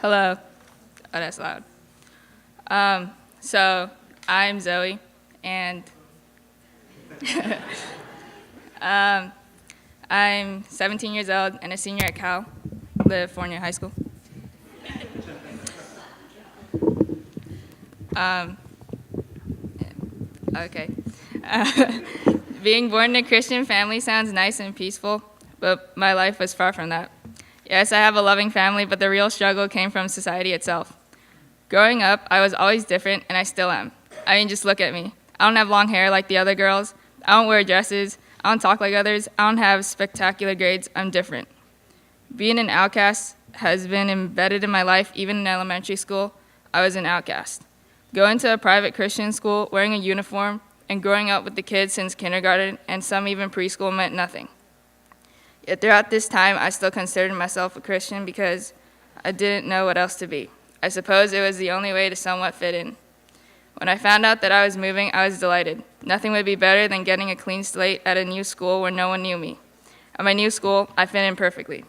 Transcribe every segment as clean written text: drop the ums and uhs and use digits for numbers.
Hello. Oh, that's loud. So I'm Zoe, and I'm 17 years old and a senior at Cal, the Fournier High School. Okay. Being born in a Christian family sounds nice and peaceful, but my life was far from that. Yes, I have a loving family, but the real struggle came from society itself. Growing up, I was always different, and I still am. I mean, just look at me. I don't have long hair like the other girls. I don't wear dresses. I don't talk like others. I don't have spectacular grades. I'm different. Being an outcast has been embedded in my life. Even in elementary school, I was an outcast. Going to a private Christian school, wearing a uniform, and growing up with the kids since kindergarten and some even preschool meant nothing. Yet throughout this time, I still considered myself a Christian because I didn't know what else to be. I suppose it was the only way to somewhat fit in. When I found out that I was moving, I was delighted. Nothing would be better than getting a clean slate at a new school where no one knew me. At my new school, I fit in perfectly.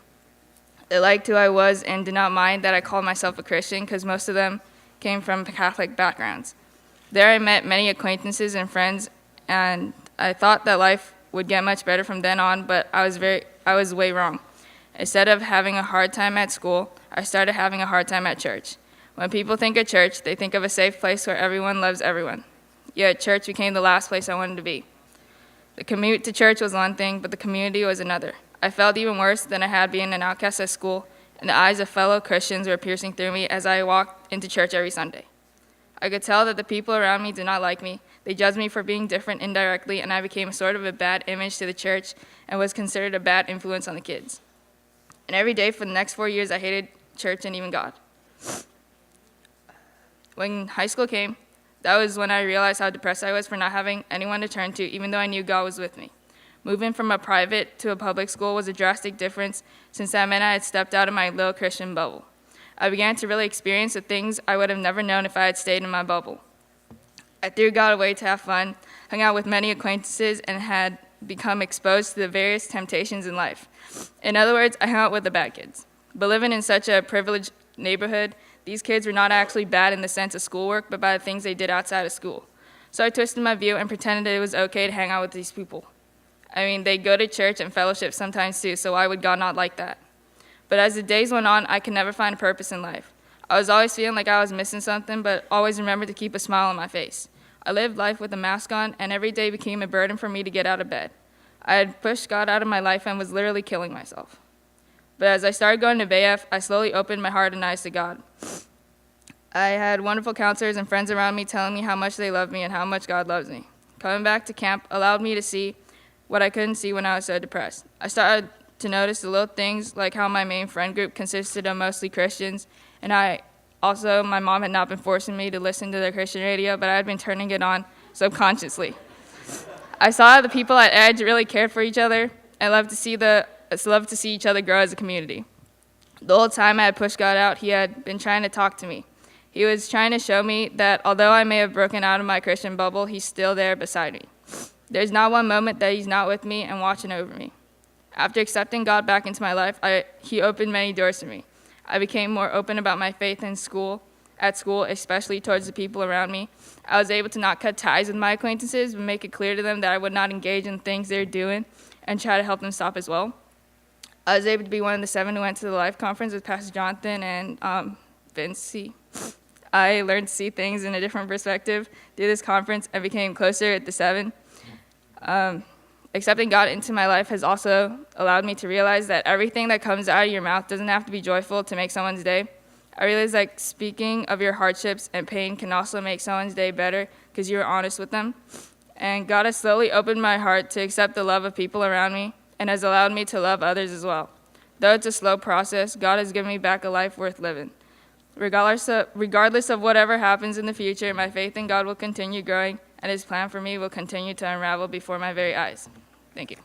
They liked who I was and did not mind that I called myself a Christian because most of them came from Catholic backgrounds. There I met many acquaintances and friends, and I thought that life would get much better from then on, but I was way wrong. Instead of having a hard time at school, I started having a hard time at church. When people think of church, they think of a safe place where everyone loves everyone. Yet church became the last place I wanted to be. The commute to church was one thing, but the community was another. I felt even worse than I had being an outcast at school, and the eyes of fellow Christians were piercing through me as I walked into church every Sunday. I could tell that the people around me did not like me. They judged me for being different indirectly, and I became sort of a bad image to the church and was considered a bad influence on the kids. And every day for the next 4 years, I hated church and even God. When high school came, that was when I realized how depressed I was for not having anyone to turn to, even though I knew God was with me. Moving from a private to a public school was a drastic difference, since that meant I had stepped out of my little Christian bubble. I began to really experience the things I would have never known if I had stayed in my bubble. I threw God away to have fun, hung out with many acquaintances, and had become exposed to the various temptations in life. In other words, I hung out with the bad kids. But living in such a privileged neighborhood, these kids were not actually bad in the sense of schoolwork, but by the things they did outside of school. So I twisted my view and pretended it was okay to hang out with these people. I mean, they go to church and fellowship sometimes too, so why would God not like that? But as the days went on, I could never find a purpose in life. I was always feeling like I was missing something, but always remembered to keep a smile on my face. I lived life with a mask on, and every day became a burden for me to get out of bed. I had pushed God out of my life and was literally killing myself. But as I started going to BAF, I slowly opened my heart and eyes to God. I had wonderful counselors and friends around me telling me how much they love me and how much God loves me. Coming back to camp allowed me to see what I couldn't see when I was so depressed. I started to notice the little things, like how my main friend group consisted of mostly Christians, and my mom had not been forcing me to listen to the Christian radio, but I had been turning it on subconsciously. I saw the people at Edge really cared for each other and loved to see each other grow as a community. The whole time I had pushed God out, he had been trying to talk to me. He was trying to show me that although I may have broken out of my Christian bubble, he's still there beside me. There's not one moment that he's not with me and watching over me. After accepting God back into my life, he opened many doors for me. I became more open about my faith at school, especially towards the people around me. I was able to not cut ties with my acquaintances, but make it clear to them that I would not engage in things they're doing and try to help them stop as well. I was able to be one of the 7 who went to the Life Conference with Pastor Jonathan and Vince. I learned to see things in a different perspective through this conference and became closer at the 7. Accepting God into my life has also allowed me to realize that everything that comes out of your mouth doesn't have to be joyful to make someone's day. I realize that speaking of your hardships and pain can also make someone's day better because you're honest with them. And God has slowly opened my heart to accept the love of people around me and has allowed me to love others as well. Though it's a slow process, God has given me back a life worth living. Regardless of whatever happens in the future, my faith in God will continue growing, and his plan for me will continue to unravel before my very eyes. Thank you.